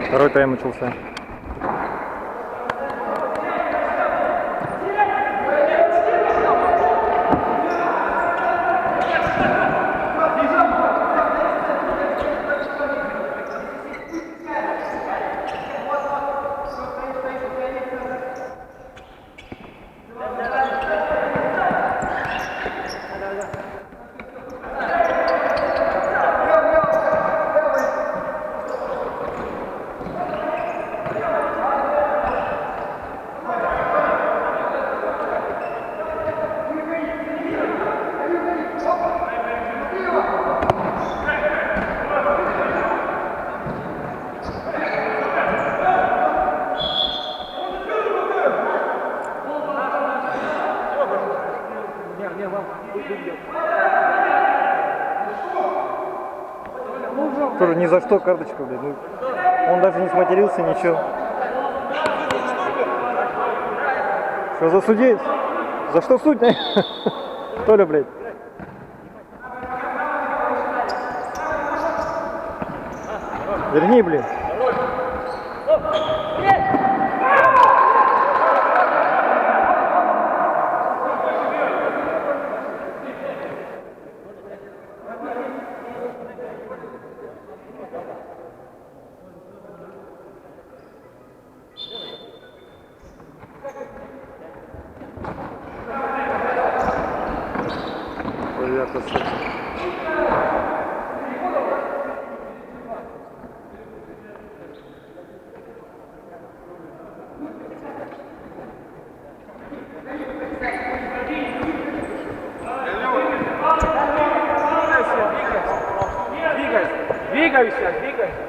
Второй тайм начался. Тоже ни за что карточка, блядь. Ну, он даже не сматерился, ничего. Что за судей? За что суть? Толя, блядь. Верни, блин. Ребята, Двигайся, двигайся.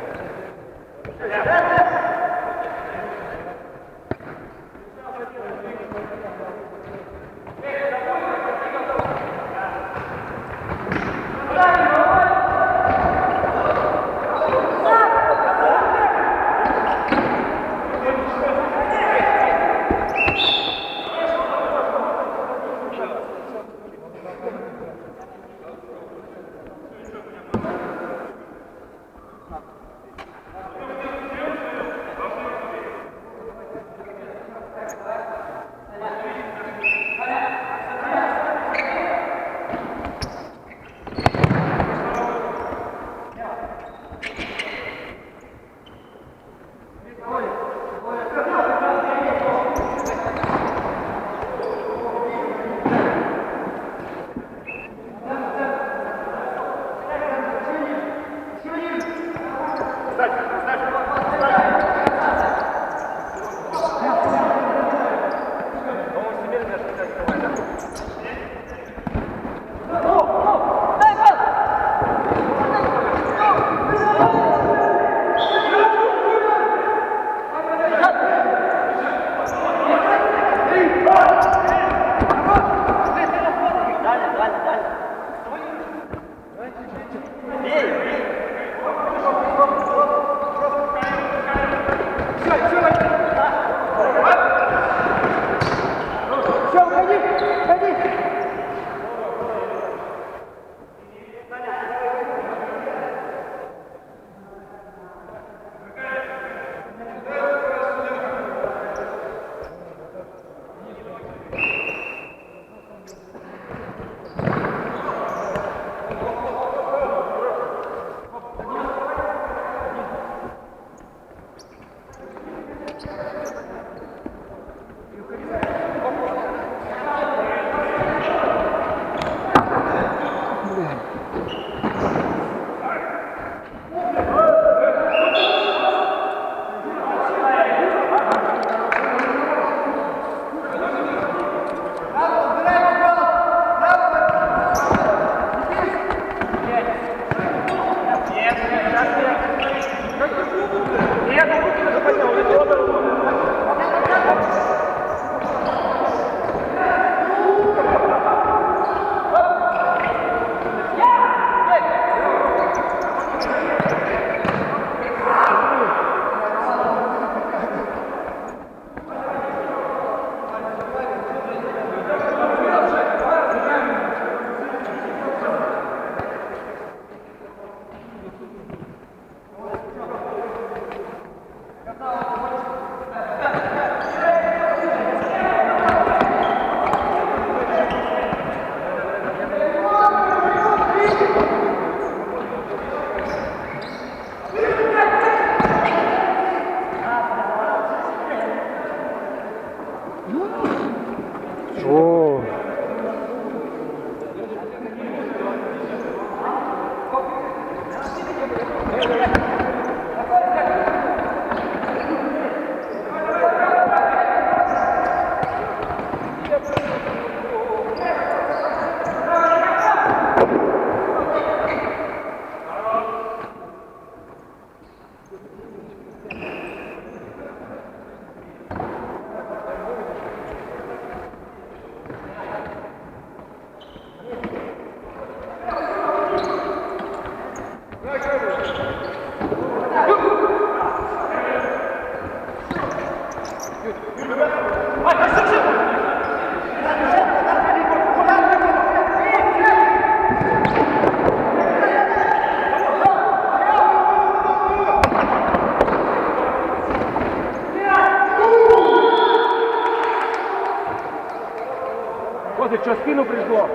что, спину пришло?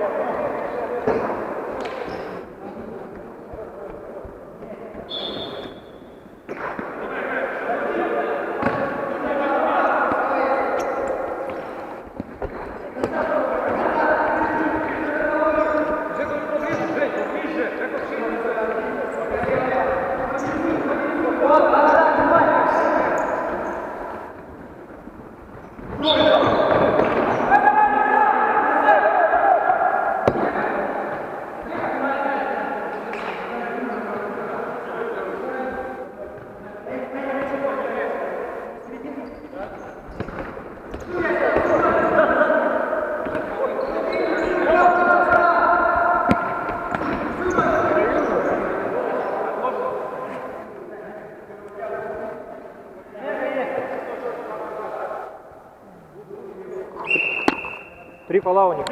Три фола у них.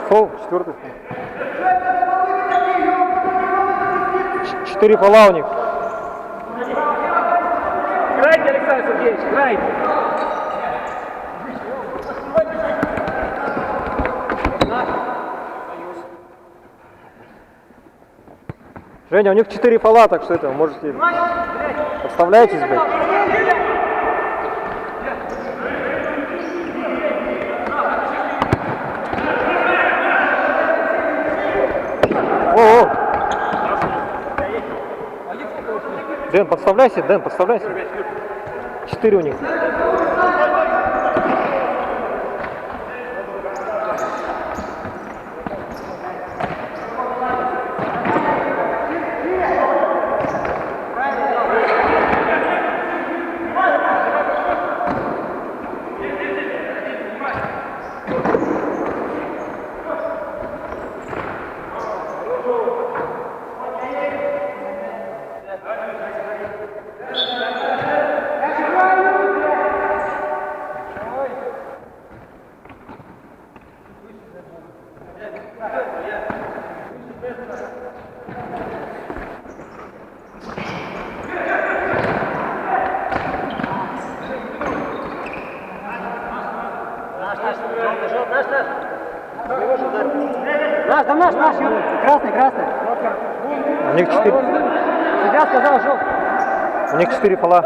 Фол, четвертый. 4 фола у них. Играйте, Александр Сергеевич, играйте. Женя, у них 4 фола, так что это, можете... Подставляйтесь, блядь. О-о! Дэн, подставляйся, Дэн, подставляйся. 4 у них. Наш, там наш, красный. У них 4. Судья сказал, желтый. У них 4 фола.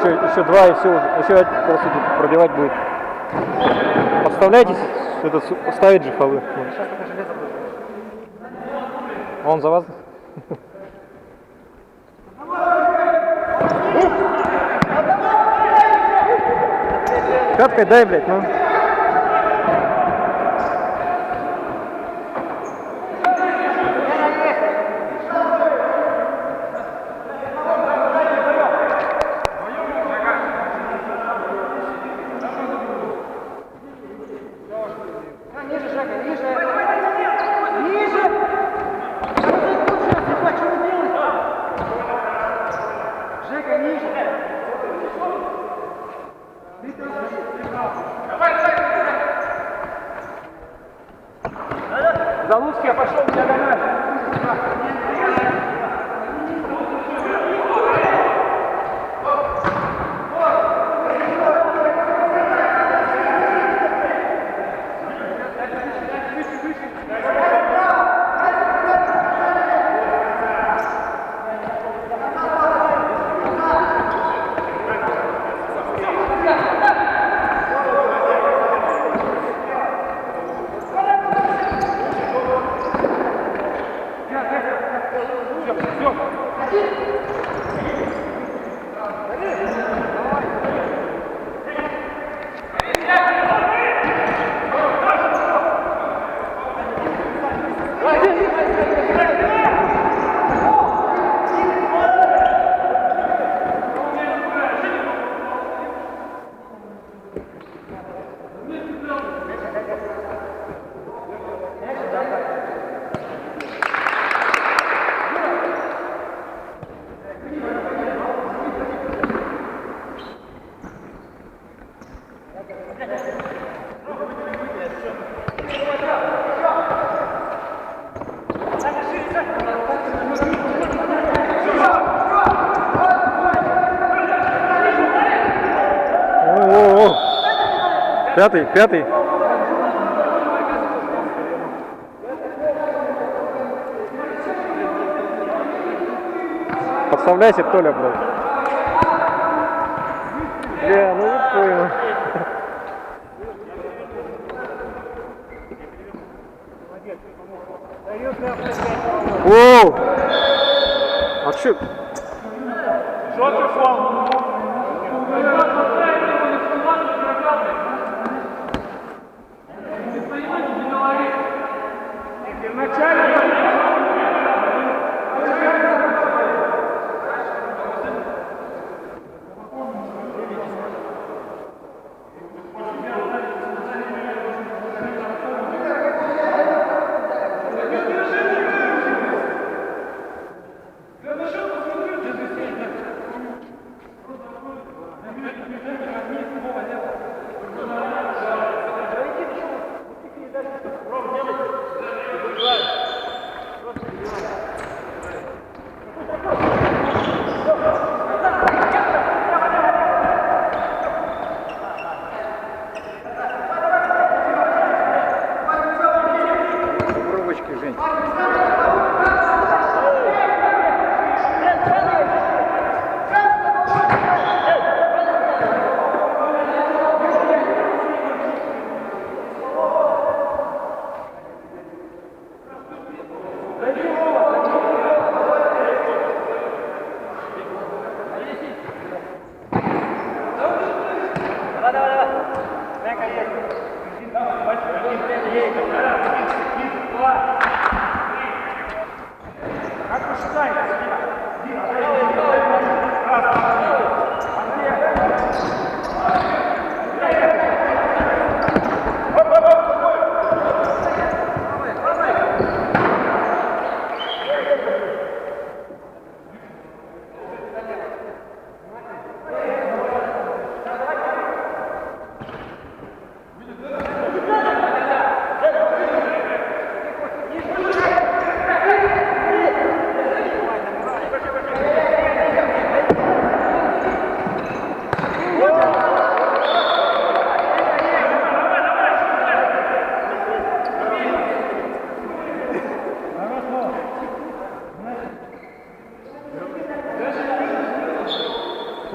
Еще 2 и все. Еще пробивать будет. Подставляйтесь, это ставить же фолы. Он за вас. Пяткой дай, блядь, ну. Ниже, Жека, ниже. Ниже. Жека, ниже. Давай, Пятый, пятый. Подставляйся, Толя, блядь. Бля, ну не понял. Воу! А чё? Що ти фол? Пробочки, Жень.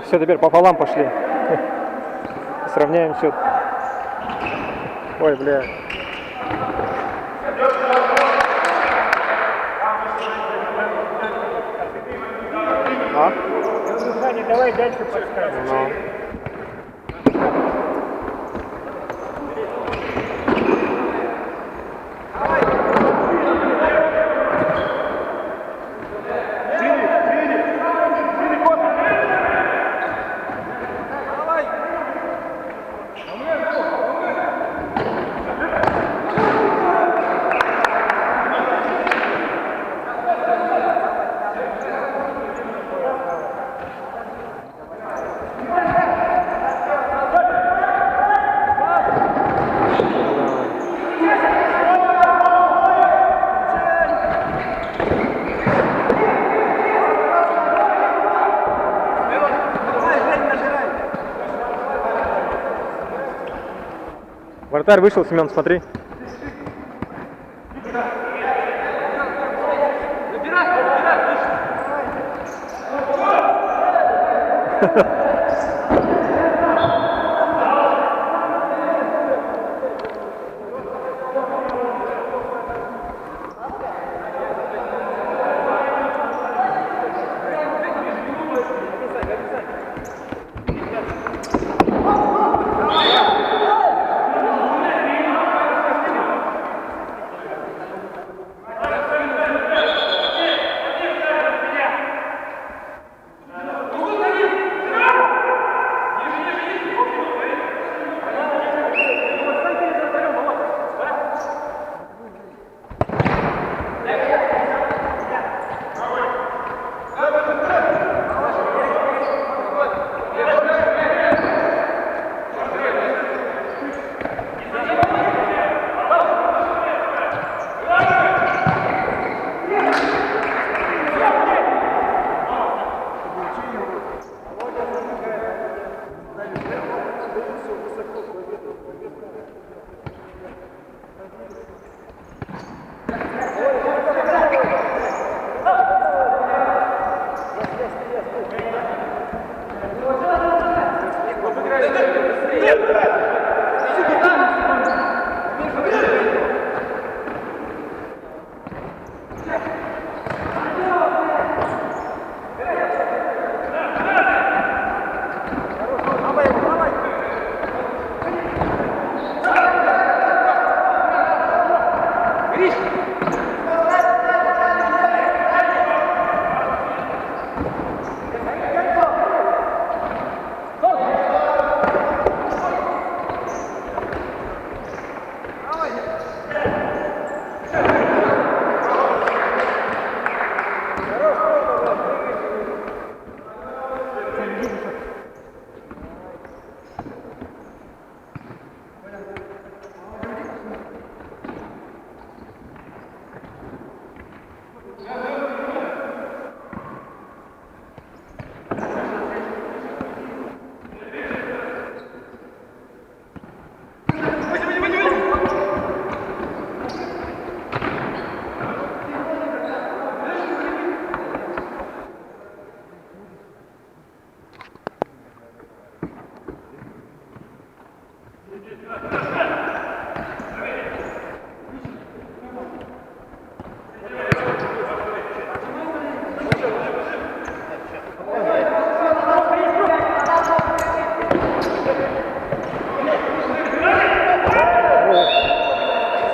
Все, теперь пополам пошли. Сравняем счет. Ой, бля. А? Давай дальше подскажем. Ну. Вратарь вышел, Семен, смотри.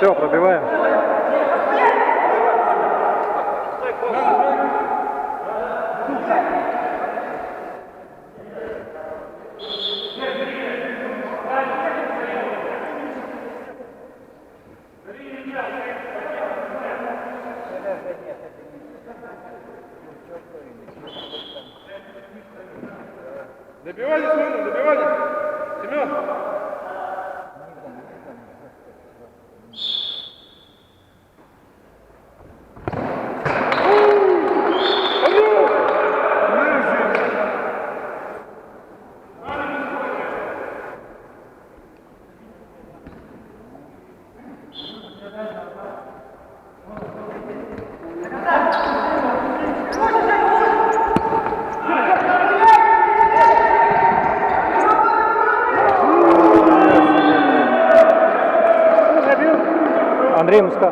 Все, пробиваем. Добивали, Семен, добивали. Семен. Андрей Муска.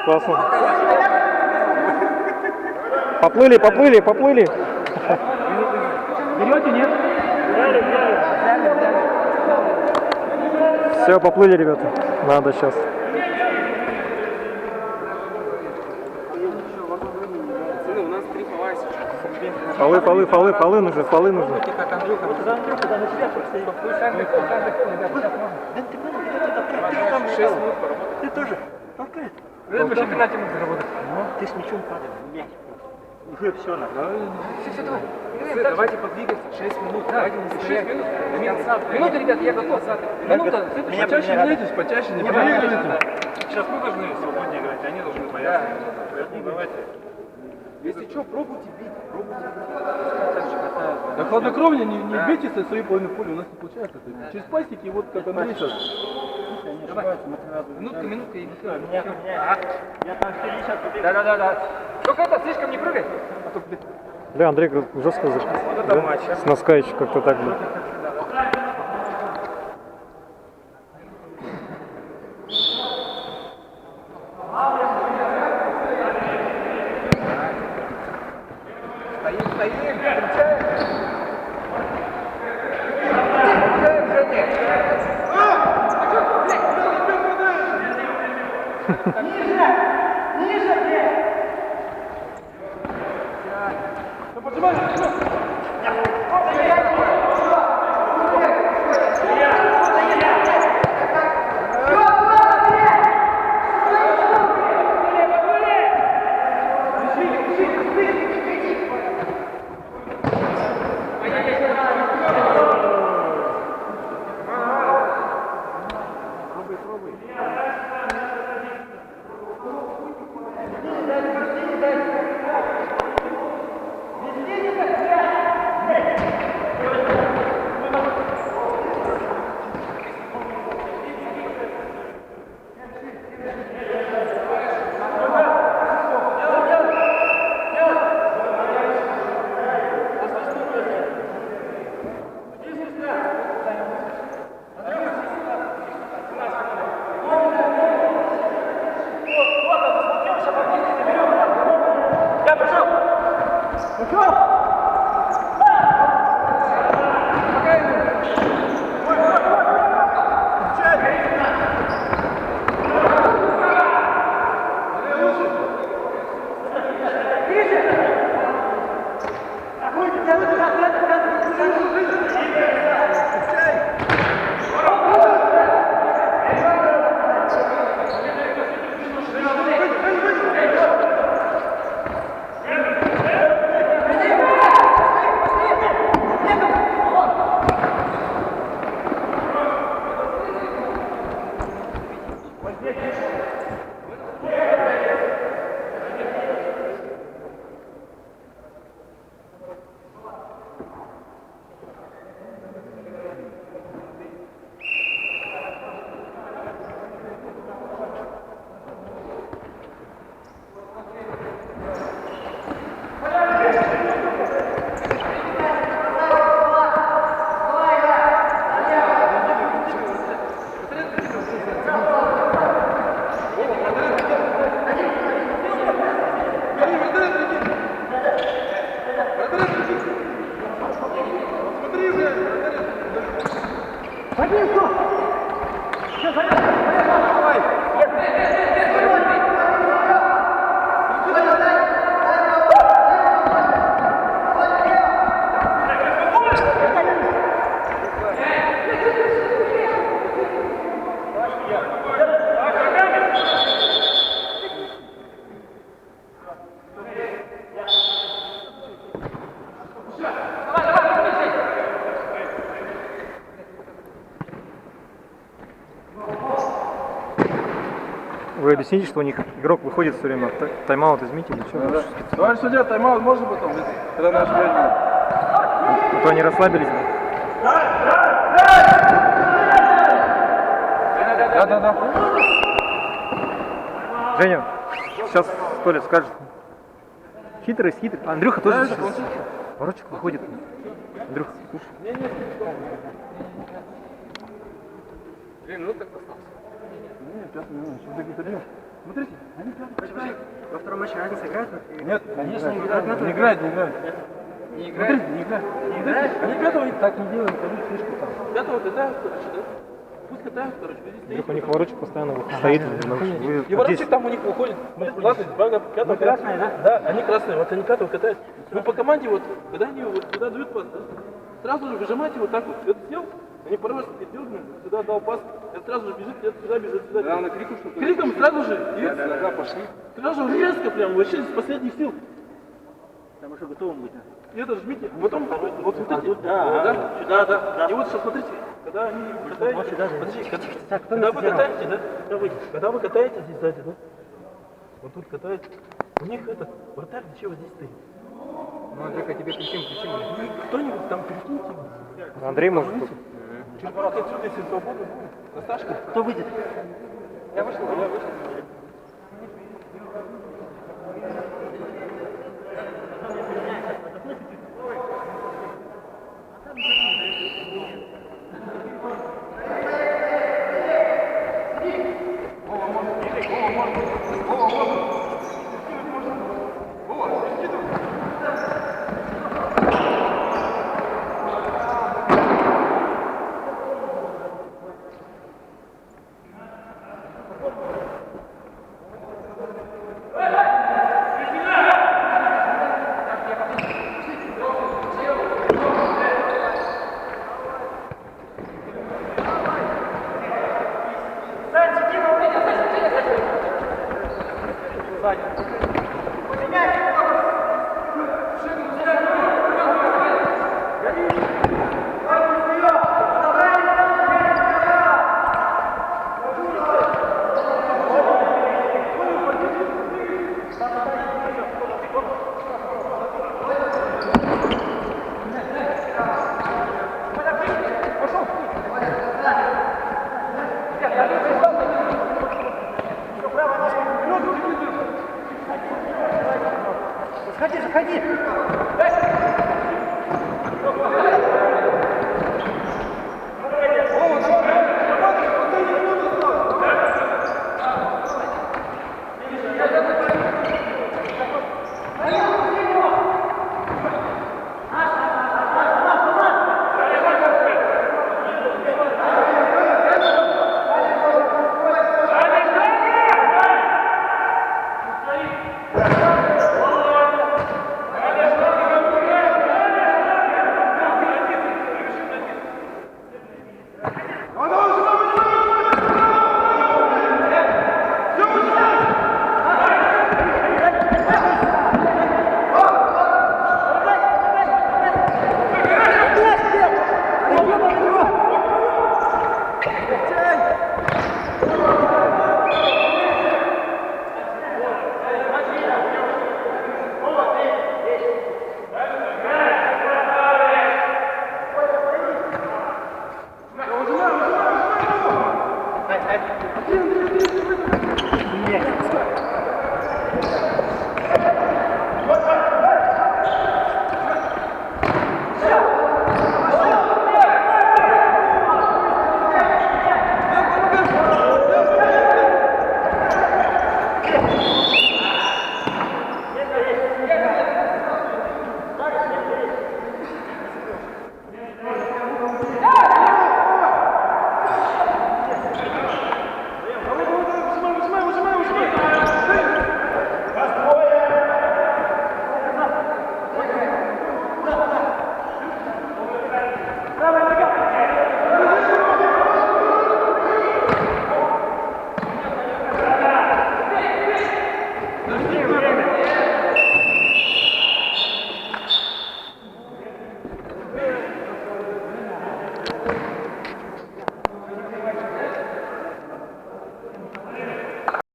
Классно. Поплыли, поплыли, поплыли. Берете, нет? Все, поплыли, ребята. Надо сейчас. У нас 3 фола сейчас. Фолы нужны, фолы нужны. Ты тоже. Вы чемпионате можете заработать. Ты с мячом падаешь. Мяч. Уже все на. Давайте подвигаться. 6 минут. Давайте не стоять. 6 минут. Минута, ребят, я готов. Минута. Почаще двигайтесь, почаще не проигрывайте. Сейчас мы должны свободнее играть, они должны бояться. Поэтому давайте. Если что, пробуйте бить. Да хладнокровнее не бейте со своей половины поля, у нас не получается. Через пастики, вот как Андрей сейчас. Минутка и все. Я там все сейчас побегу. Да. Только это, слишком не прыгай. Бля, Андрей как жестко зашел. Да? С носка еще как-то так было. Стоим, встречаем. Вы объясните, что у них игрок выходит все время, тайм-аут измените или что? Товарищ судья, тайм-аут можно потом, когда наш мяч будет? А то они расслабились. Да. Женя, сейчас Толя скажет. Хитрость. Андрюха тоже сейчас. Ворочек выходит. Андрюха, слушай. 2 минуты осталось. Нет, 5 минут, сейчас доготовим. Смотрите, они 5. Во втором матче разница играет? Нет, конечно, не играет. Не играет? Не играет. Они 5-го так не делают, они фишку там. 5-го катают, короче, да? Пусть катают, короче, здесь стоит. Андрюха, у них ворочек постоянно стоит. И воротчик там у них выходит. Ладно, бага, 5-го красные, да? Да, они красные, вот они 5-го катают. Ну по команде вот, когда они вот сюда дают пас, да, сразу же выжимайте вот так вот. Это сделал, они пару раз дергнули, сюда дал пас, это сразу же бежит, это сюда бежит, сюда. Да, на крику что-то. Криком сразу же, и Нога пошли. сразу же резко прям, вообще из последних сил. Там уже готовым быть. И это жмите, потом, вот смотрите, да. И вот сейчас смотрите, когда они катаете, подождите, когда вы катаете, да, когда вы катаете здесь сзади, да, вот тут катаете, у них этот вратарь зачем вот здесь стоит? Ну, Андрюха, тебе причем. Кто-нибудь там перекиньте его. Андрей может. Черпак отсюда, если свободно будет. Насташка. Кто выйдет? Я вышел.